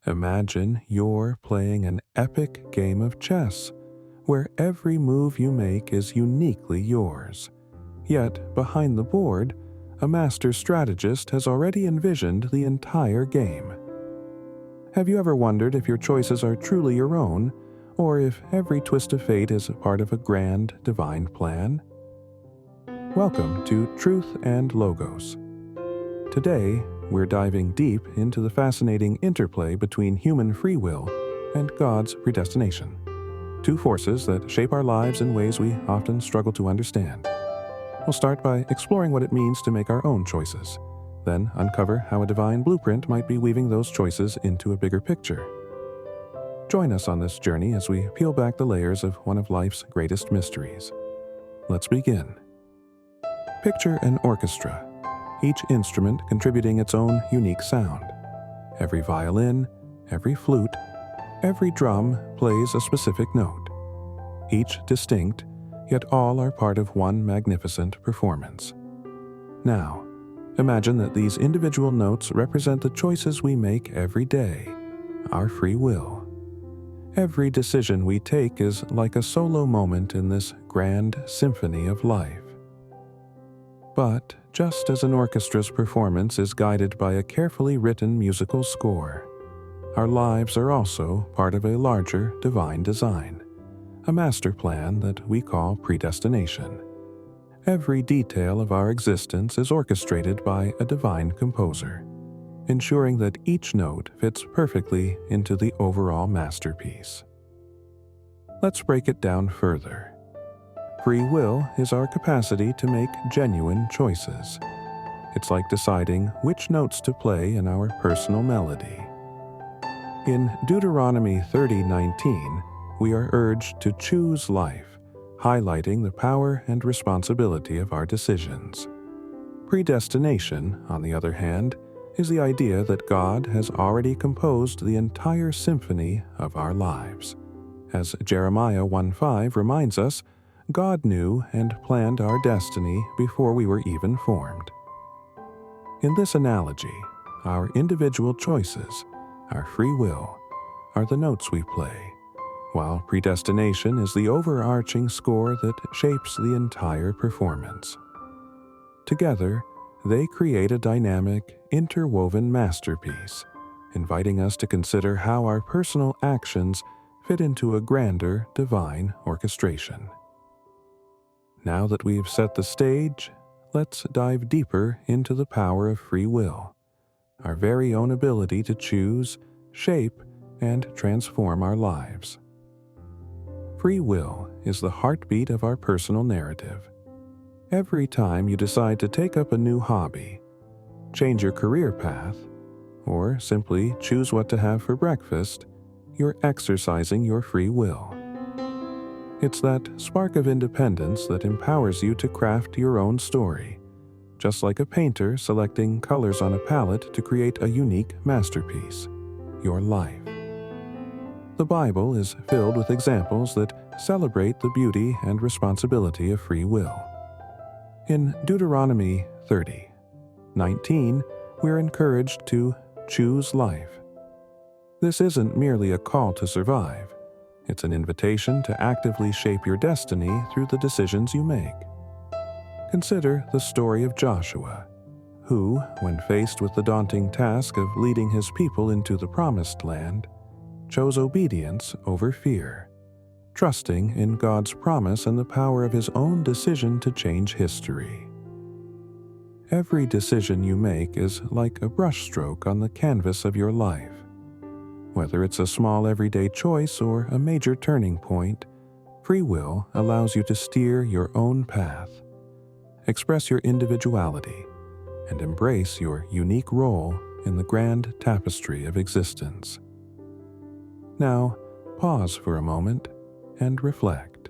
Imagine you're playing an epic game of chess, where every move you make is uniquely yours. Yet, behind the board, a master strategist has already envisioned the entire game. Have you ever wondered if your choices are truly your own, or if every twist of fate is part of a grand, divine plan? Welcome to Truth and Logos. Today, we're diving deep into the fascinating interplay between human free will and God's predestination, two forces that shape our lives in ways we often struggle to understand. We'll start by exploring what it means to make our own choices, then uncover how a divine blueprint might be weaving those choices into a bigger picture. Join us on this journey as we peel back the layers of one of life's greatest mysteries. Let's begin. Picture an orchestra, each instrument contributing its own unique sound. Every violin, every flute, every drum plays a specific note. Each distinct, yet all are part of one magnificent performance. Now, imagine that these individual notes represent the choices we make every day, our free will. Every decision we take is like a solo moment in this grand symphony of life. But just as an orchestra's performance is guided by a carefully written musical score, our lives are also part of a larger divine design, a master plan that we call predestination. Every detail of our existence is orchestrated by a divine composer, ensuring that each note fits perfectly into the overall masterpiece. Let's break it down further. Free will is our capacity to make genuine choices. It's like deciding which notes to play in our personal melody. In Deuteronomy 30:19, we are urged to choose life, highlighting the power and responsibility of our decisions. Predestination, on the other hand, is the idea that God has already composed the entire symphony of our lives. As Jeremiah 1:5 reminds us, God knew and planned our destiny before we were even formed. In this analogy, our individual choices, our free will, are the notes we play, while predestination is the overarching score that shapes the entire performance. Together, they create a dynamic, interwoven masterpiece, inviting us to consider how our personal actions fit into a grander divine orchestration. Now that we've set the stage, let's dive deeper into the power of free will, our very own ability to choose, shape, and transform our lives. Free will is the heartbeat of our personal narrative. Every time you decide to take up a new hobby, change your career path, or simply choose what to have for breakfast, you're exercising your free will. It's that spark of independence that empowers you to craft your own story, just like a painter selecting colors on a palette to create a unique masterpiece, your life. The Bible is filled with examples that celebrate the beauty and responsibility of free will. In Deuteronomy 30:19, we're encouraged to choose life. This isn't merely a call to survive. It's an invitation to actively shape your destiny through the decisions you make. Consider the story of Joshua, who, when faced with the daunting task of leading his people into the Promised Land, chose obedience over fear, trusting in God's promise and the power of his own decision to change history. Every decision you make is like a brushstroke on the canvas of your life. Whether it's a small everyday choice or a major turning point, free will allows you to steer your own path, express your individuality, and embrace your unique role in the grand tapestry of existence. Now, pause for a moment and reflect.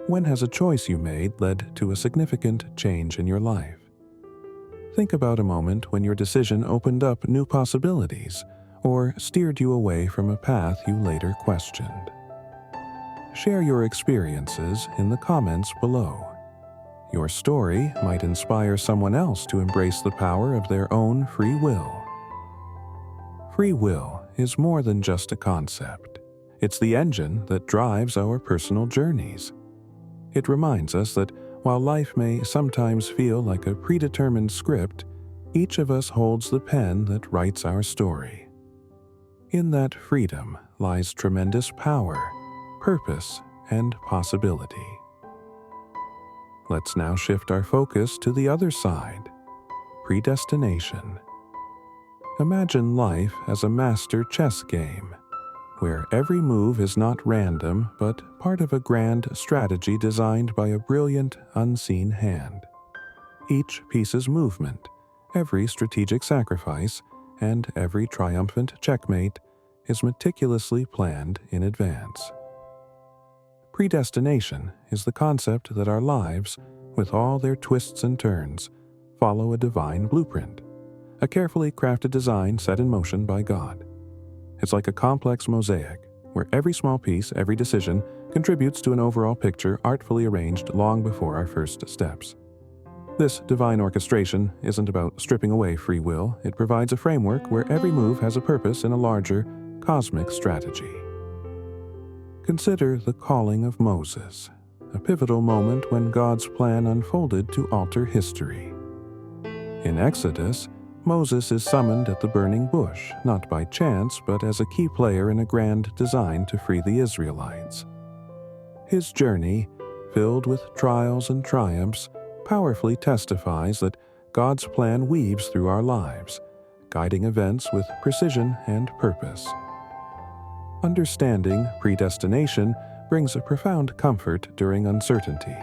When has a choice you made led to a significant change in your life? Think about a moment when your decision opened up new possibilities or steered you away from a path you later questioned. Share your experiences in the comments below. Your story might inspire someone else to embrace the power of their own free will. Free will is more than just a concept. It's the engine that drives our personal journeys. It reminds us that while life may sometimes feel like a predetermined script, each of us holds the pen that writes our story. In that freedom lies tremendous power, purpose, and possibility. Let's now shift our focus to the other side, predestination. Imagine life as a master chess game, where every move is not random but part of a grand strategy designed by a brilliant, unseen hand. Each piece's movement, every strategic sacrifice, and every triumphant checkmate is meticulously planned in advance. Predestination is the concept that our lives, with all their twists and turns, follow a divine blueprint, a carefully crafted design set in motion by God. It's like a complex mosaic, where every small piece, every decision, contributes to an overall picture artfully arranged long before our first steps. This divine orchestration isn't about stripping away free will. It provides a framework where every move has a purpose in a larger, cosmic strategy. Consider the calling of Moses, a pivotal moment when God's plan unfolded to alter history. In Exodus, Moses is summoned at the burning bush, not by chance, but as a key player in a grand design to free the Israelites. His journey, filled with trials and triumphs, powerfully testifies that God's plan weaves through our lives, guiding events with precision and purpose. Understanding predestination brings a profound comfort during uncertainty.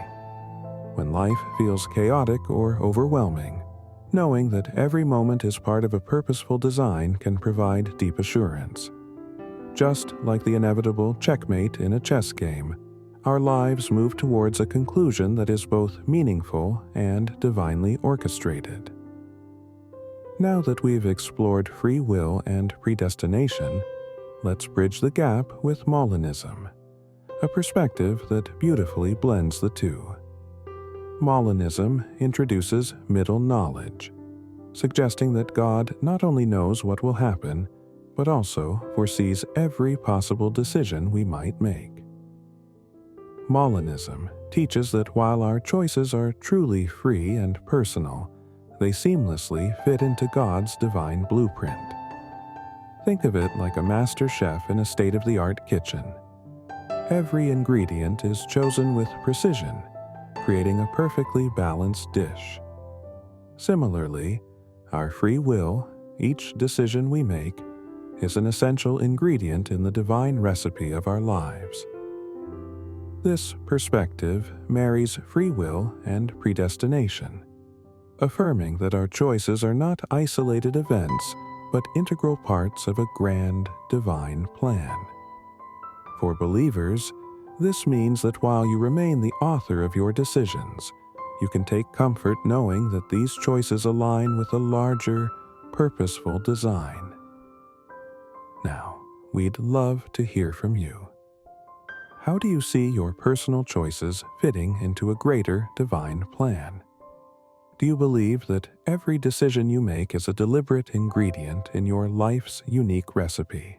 When life feels chaotic or overwhelming, knowing that every moment is part of a purposeful design can provide deep assurance. Just like the inevitable checkmate in a chess game, our lives move towards a conclusion that is both meaningful and divinely orchestrated. Now that we've explored free will and predestination, let's bridge the gap with Molinism, a perspective that beautifully blends the two. Molinism introduces middle knowledge, suggesting that God not only knows what will happen, but also foresees every possible decision we might make. Molinism teaches that while our choices are truly free and personal, they seamlessly fit into God's divine blueprint. Think of it like a master chef in a state-of-the-art kitchen. Every ingredient is chosen with precision, creating a perfectly balanced dish. Similarly, our free will, each decision we make, is an essential ingredient in the divine recipe of our lives. This perspective marries free will and predestination, affirming that our choices are not isolated events, but integral parts of a grand divine plan. For believers, this means that while you remain the author of your decisions, you can take comfort knowing that these choices align with a larger, purposeful design. Now, we'd love to hear from you. How do you see your personal choices fitting into a greater divine plan? Do you believe that every decision you make is a deliberate ingredient in your life's unique recipe?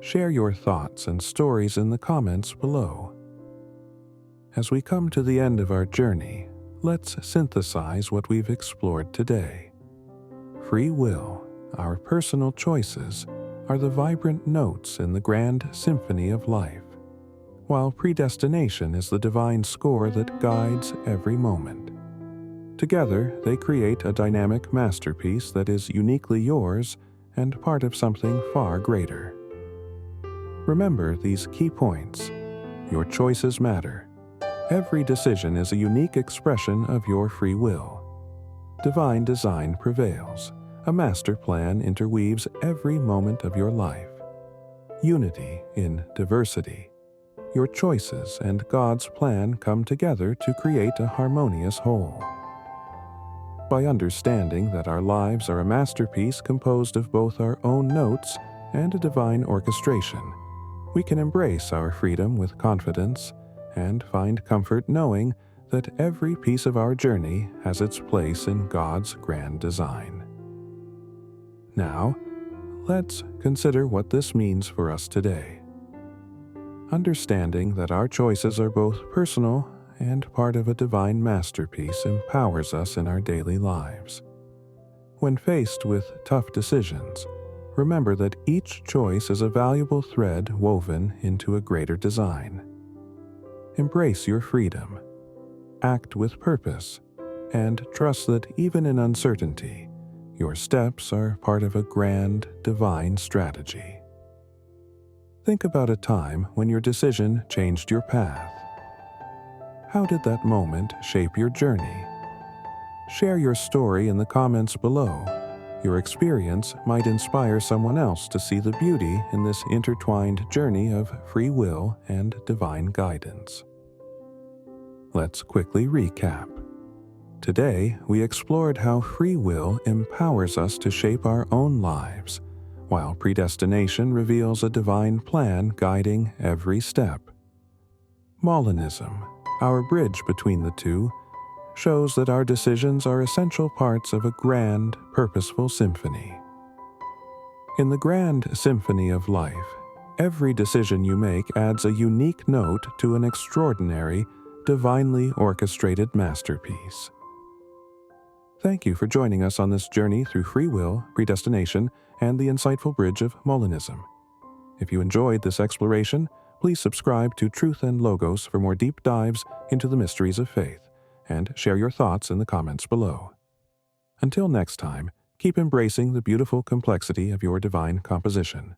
Share your thoughts and stories in the comments below. As we come to the end of our journey, let's synthesize what we've explored today. Free will, our personal choices, are the vibrant notes in the grand symphony of life, while predestination is the divine score that guides every moment. Together, they create a dynamic masterpiece that is uniquely yours and part of something far greater. Remember these key points. Your choices matter. Every decision is a unique expression of your free will. Divine design prevails. A master plan interweaves every moment of your life. Unity in diversity. Your choices and God's plan come together to create a harmonious whole. By understanding that our lives are a masterpiece composed of both our own notes and a divine orchestration, we can embrace our freedom with confidence and find comfort knowing that every piece of our journey has its place in God's grand design. Now, Let's consider what this means for us today. Understanding that our choices are both personal and part of a divine masterpiece empowers us in our daily lives. When faced with tough decisions, remember that each choice is a valuable thread woven into a greater design. Embrace your freedom, act with purpose, and trust that even in uncertainty, your steps are part of a grand, divine strategy. Think about a time when your decision changed your path. How did that moment shape your journey? Share your story in the comments below. Your experience might inspire someone else to see the beauty in this intertwined journey of free will and divine guidance. Let's quickly recap. Today, we explored how free will empowers us to shape our own lives, while predestination reveals a divine plan guiding every step. Molinism, our bridge between the two, shows that our decisions are essential parts of a grand, purposeful symphony. In the grand symphony of life, every decision you make adds a unique note to an extraordinary, divinely orchestrated masterpiece. Thank you for joining us on this journey through free will, predestination, and the insightful bridge of Molinism. If you enjoyed this exploration, please subscribe to Truth and Logos for more deep dives into the mysteries of faith, and share your thoughts in the comments below. Until next time, keep embracing the beautiful complexity of your divine composition.